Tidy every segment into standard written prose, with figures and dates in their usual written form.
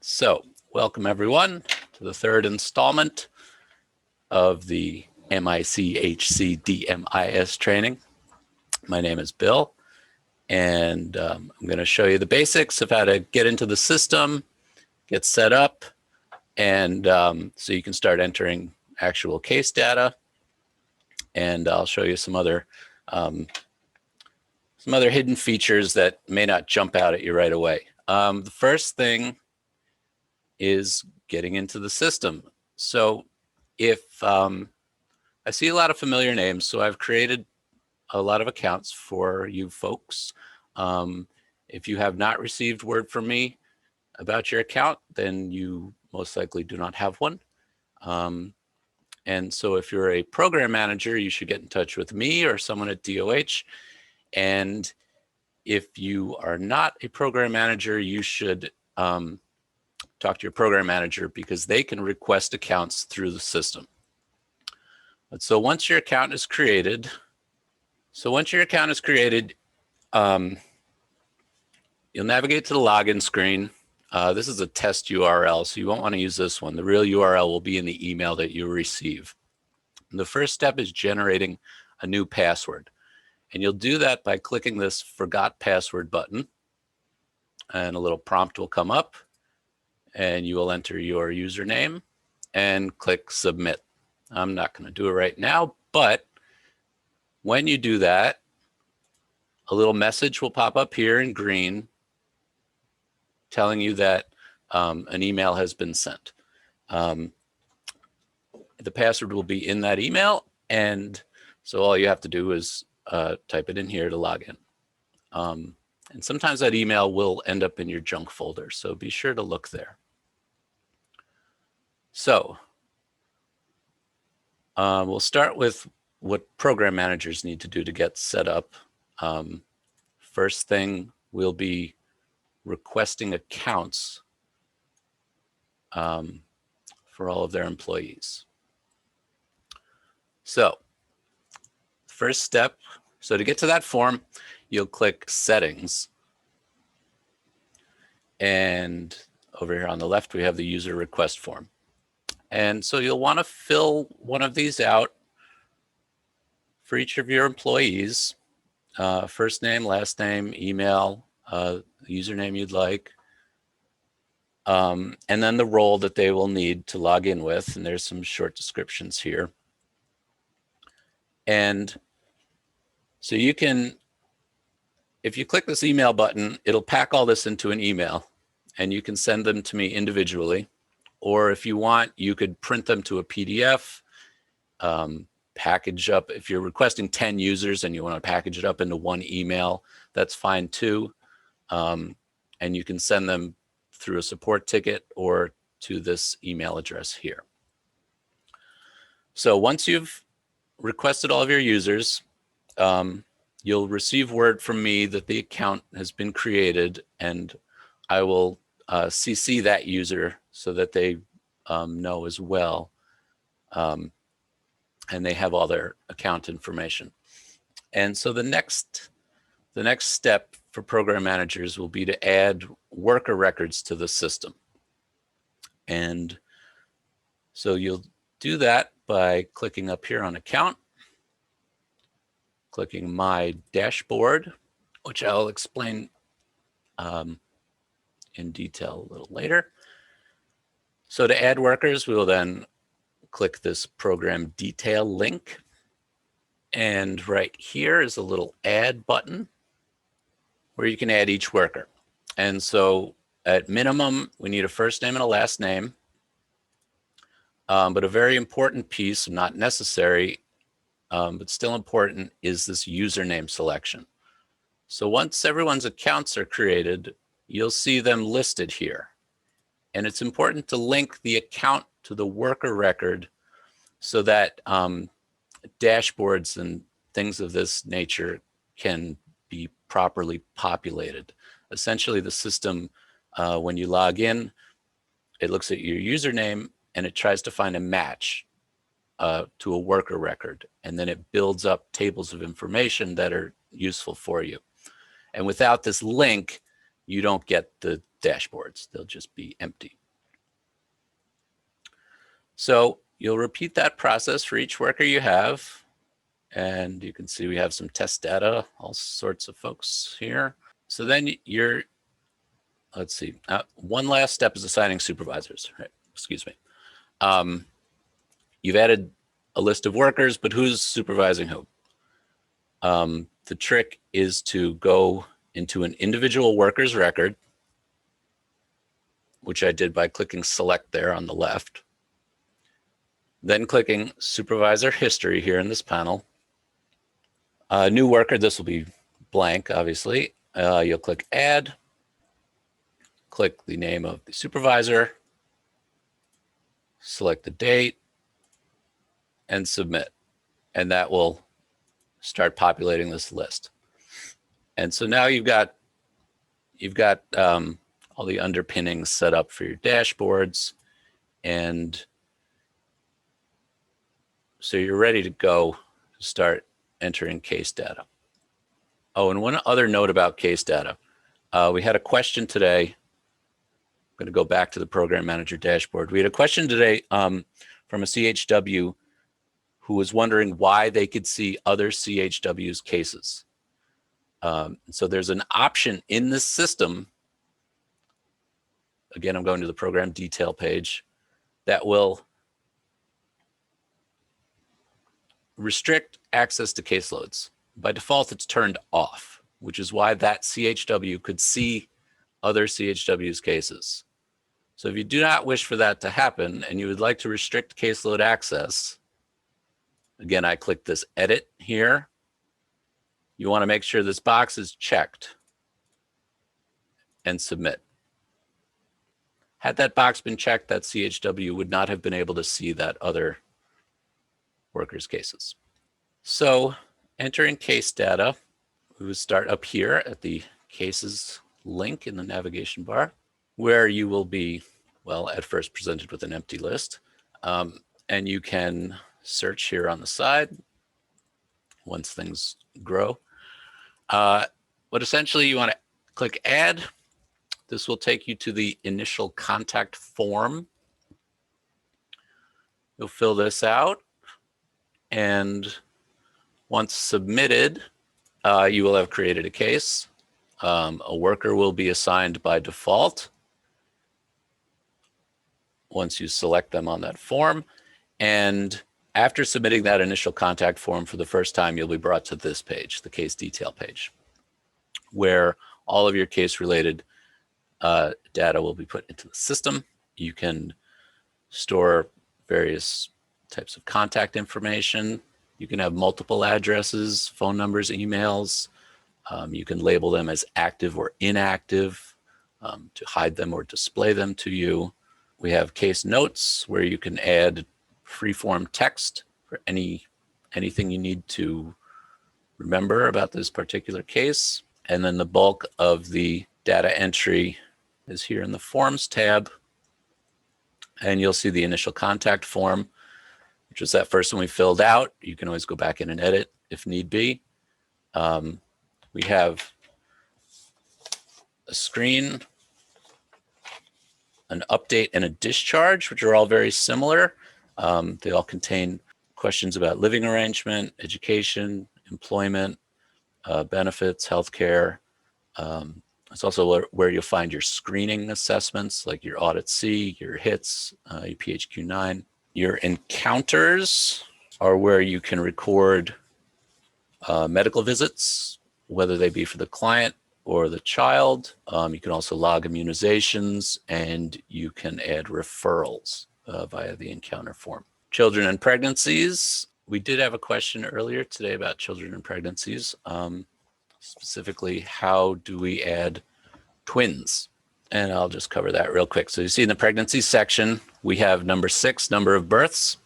So, welcome everyone to the third installment of the MICHC DMIS training. My name is Bill, and I'm going to show you the basics of how to get into the system, get set up, and so you can start entering actual case data. And I'll show you some other hidden features that may not jump out at you right away. The first thing is getting into the system. So if I see a lot of familiar names, so I've created a lot of accounts for you folks. If you have not received word from me about your account, then you most likely do not have one. And so if you're a program manager, you should get in touch with me or someone at DOH. And if you are not a program manager, you should talk to your program manager because they can request accounts through the system. But so once your account is created, you'll navigate to the login screen. This is a test URL, so you won't want to use this one. The real URL will be in the email that you receive. And the first step is generating a new password. And you'll do that by clicking this Forgot Password button. And a little prompt will come up. And you will enter your username and click Submit. I'm not going to do it right now, but when you do that, a little message will pop up here in green telling you that an email has been sent. The password will be in that email, and so all you have to do is type it in here to log in. And sometimes that email will end up in your junk folder, so be sure to look there. So we'll start with what program managers need to do to get set up. First thing, we'll be requesting accounts for all of their employees. So first step, so to get to that form, you'll click Settings. And over here on the left, we have the user request form. And so you'll want to fill one of these out for each of your employees. First name, last name, email, username you'd like, and then the role that they will need to log in with. And there's some short descriptions here. And so you can, if you click this email button, it'll pack all this into an email, and you can send them to me individually. Or if you want, you could print them to a PDF, package up. If you're requesting 10 users and you want to package it up into one email, that's fine too. And you can send them through a support ticket or to this email address here. So once you've requested all of your users, you'll receive word from me that the account has been created, and I will CC that user so that they know as well, and they have all their account information. And so the next step for program managers will be to add worker records to the system. And so you'll do that by clicking up here on Account, clicking My Dashboard, which I'll explain in detail a little later. So to add workers, we will then click this program detail link. And right here is a little add button where you can add each worker. And so at minimum, we need a first name and a last name. But a very important piece, not necessary, but still important, is this username selection. So once everyone's accounts are created, you'll see them listed here. And it's important to link the account to the worker record so that dashboards and things of this nature can be properly populated. Essentially, the system, when you log in, it looks at your username and it tries to find a match to a worker record. And then it builds up tables of information that are useful for you. And without this link, you don't get the dashboards. They'll just be empty. So you'll repeat that process for each worker you have. And you can see we have some test data, all sorts of folks here. So then let's see, one last step is assigning supervisors, right? Excuse me. You've added a list of workers, but who's supervising who? The trick is to go into an individual worker's record, which I did by clicking select there on the left. Then clicking supervisor history here in this panel. New worker, this will be blank, obviously. You'll click add, click the name of the supervisor, select the date, and submit. And that will start populating this list. And so now you've got all the underpinnings set up for your dashboards, and so you're ready to go to start entering case data. Oh, and one other note about case data. We had a question today. I'm going to go back to the Program Manager dashboard. We had a question today from a CHW who was wondering why they could see other CHW's cases. So there's an option in this system. Again, I'm going to the program detail page that will restrict access to caseloads. By default, it's turned off, which is why that CHW could see other CHW's cases. So if you do not wish for that to happen and you would like to restrict caseload access, again, I click this edit here. You want to make sure this box is checked and submit. Had that box been checked, that CHW would not have been able to see that other workers' cases. So entering case data, we would start up here at the cases link in the navigation bar, where you will be, well, at first presented with an empty list. And you can search here on the side once things grow. But essentially you want to click add. This will take you to the initial contact form. You'll fill this out, and once submitted, you will have created a case. A worker will be assigned by default once you select them on that form. And after submitting that initial contact form for the first time, you'll be brought to this page, the case detail page, where all of your case-related data will be put into the system. You can store various types of contact information. You can have multiple addresses, phone numbers, emails. You can label them as active or inactive to hide them or display them to you. We have case notes where you can add free-form text for anything you need to remember about this particular case. And then the bulk of the data entry is here in the Forms tab. And you'll see the initial contact form, which was that first one we filled out. You can always go back in and edit if need be. We have a screen, an update, and a discharge, which are all very similar. They all contain questions about living arrangement, education, employment, benefits, healthcare. It's also where you'll find your screening assessments, like your Audit C, your HITS, your PHQ-9. Your encounters are where you can record medical visits, whether they be for the client or the child. You can also log immunizations, and you can add referrals via the encounter form. Children and pregnancies. We did have a question earlier today about children and pregnancies. Specifically, how do we add twins? And I'll just cover that real quick. So you see in the pregnancy section, we have number 6, number of births.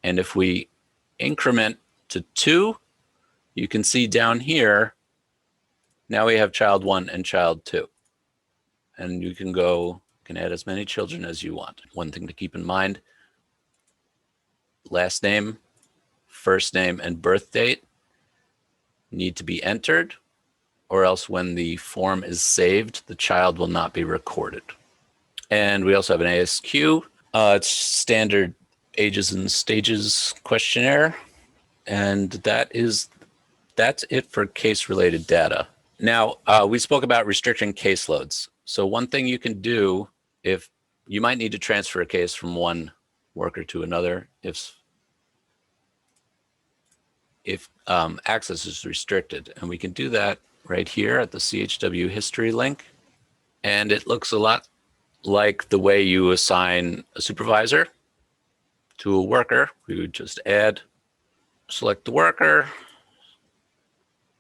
And if we increment to 2, you can see down here, now we have child 1 and child 2. And you can add as many children as you want. One thing to keep in mind, last name, first name, and birth date need to be entered. or else when the form is saved, the child will not be recorded. And we also have an ASQ. It's standard ages and stages questionnaire. And that's it for case-related data. Now, we spoke about restricting caseloads. So one thing you can do, if you might need to transfer a case from one worker to another, if access is restricted. And we can do that right here at the CHW history link. And it looks a lot like the way you assign a supervisor to a worker. We would just select the worker,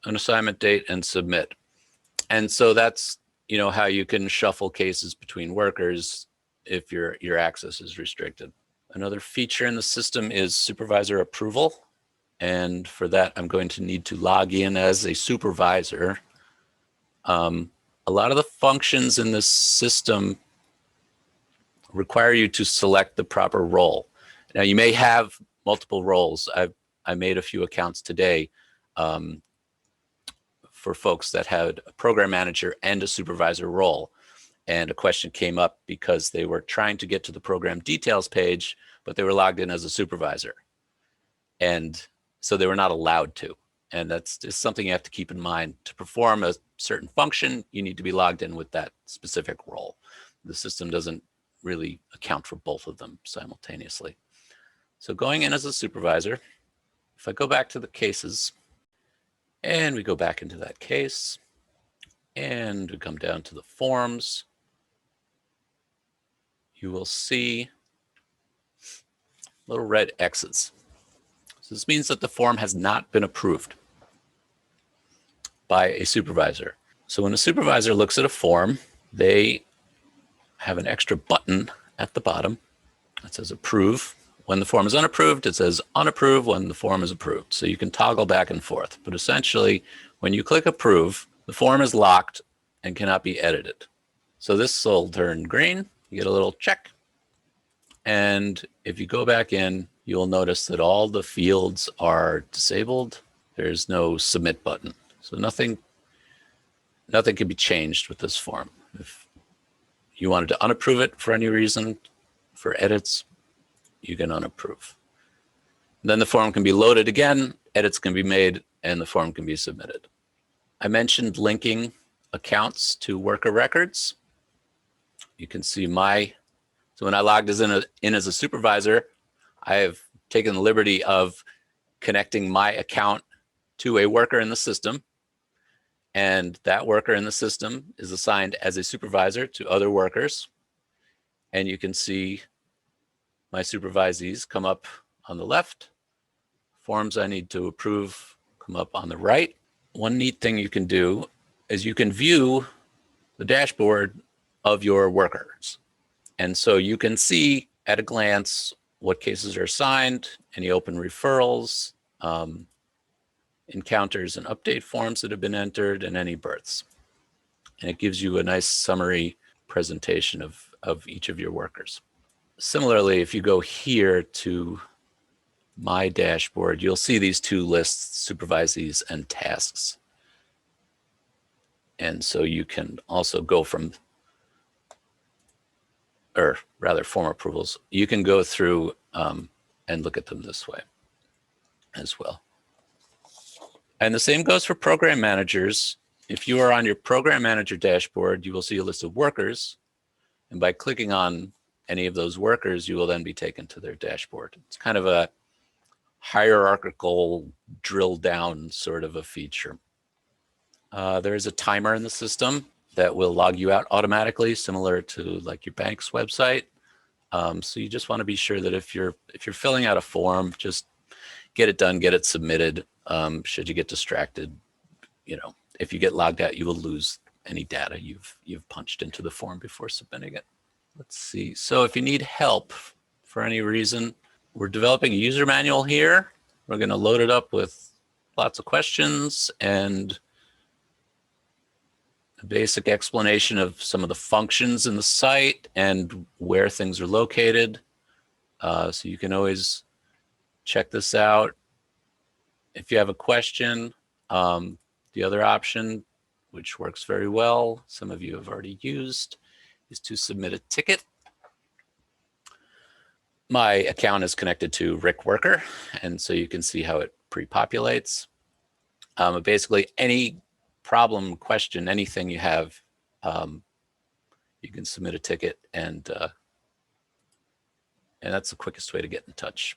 an assignment date, and submit. And so that's how you can shuffle cases between workers if your access is restricted. Another feature in the system is supervisor approval. And for that, I'm going to need to log in as a supervisor. A lot of the functions in this system require you to select the proper role. Now, you may have multiple roles. I made a few accounts today for folks that had a program manager and a supervisor role. And a question came up because they were trying to get to the program details page, but they were logged in as a supervisor. And so they were not allowed to. And that's just something you have to keep in mind. To perform a certain function, you need to be logged in with that specific role. The system doesn't really account for both of them simultaneously. So going in as a supervisor, if I go back to the cases, and we go back into that case, and we come down to the forms, you will see little red X's. So this means that the form has not been approved by a supervisor. So when a supervisor looks at a form, they have an extra button at the bottom that says approve. When the form is unapproved, it says unapproved when the form is approved. So you can toggle back and forth. But essentially, when you click approve, the form is locked and cannot be edited. So this will turn green. You get a little check. And if you go back in, you'll notice that all the fields are disabled. There's no submit button. So nothing can be changed with this form. If you wanted to unapprove it for any reason, for edits, you can unapprove. Then the form can be loaded again, edits can be made, and the form can be submitted. I mentioned linking accounts to worker records. You can see so when I logged in as a supervisor, I have taken the liberty of connecting my account to a worker in the system. And that worker in the system is assigned as a supervisor to other workers. And you can see my supervisees come up on the left. Forms I need to approve come up on the right. One neat thing you can do is you can view the dashboard of your workers. And so you can see at a glance what cases are assigned, any open referrals, encounters and update forms that have been entered, and any births. And it gives you a nice summary presentation of each of your workers. Similarly, if you go here to my dashboard, you'll see these two lists, supervisees and tasks. And so you can also go from, or rather form approvals, you can go through and look at them this way as well. And the same goes for program managers. If you are on your program manager dashboard, you will see a list of workers. And by clicking on any of those workers, you will then be taken to their dashboard. It's kind of a hierarchical drill down sort of a feature. There is a timer in the system that will log you out automatically, similar to like your bank's website. So you just want to be sure that if you're filling out a form, just get it done, get it submitted. Should you get distracted, if you get logged out, you will lose any data you've punched into the form before submitting it. Let's see. So if you need help for any reason, we're developing a user manual here. We're going to load it up with lots of questions and a basic explanation of some of the functions in the site and where things are located. So you can always check this out. If you have a question, the other option which works very well, some of you have already used, is to submit a ticket. My account is connected to Rick Worker, and so you can see how it pre-populates. Basically, any problem, question, anything you have, you can submit a ticket, and that's the quickest way to get in touch.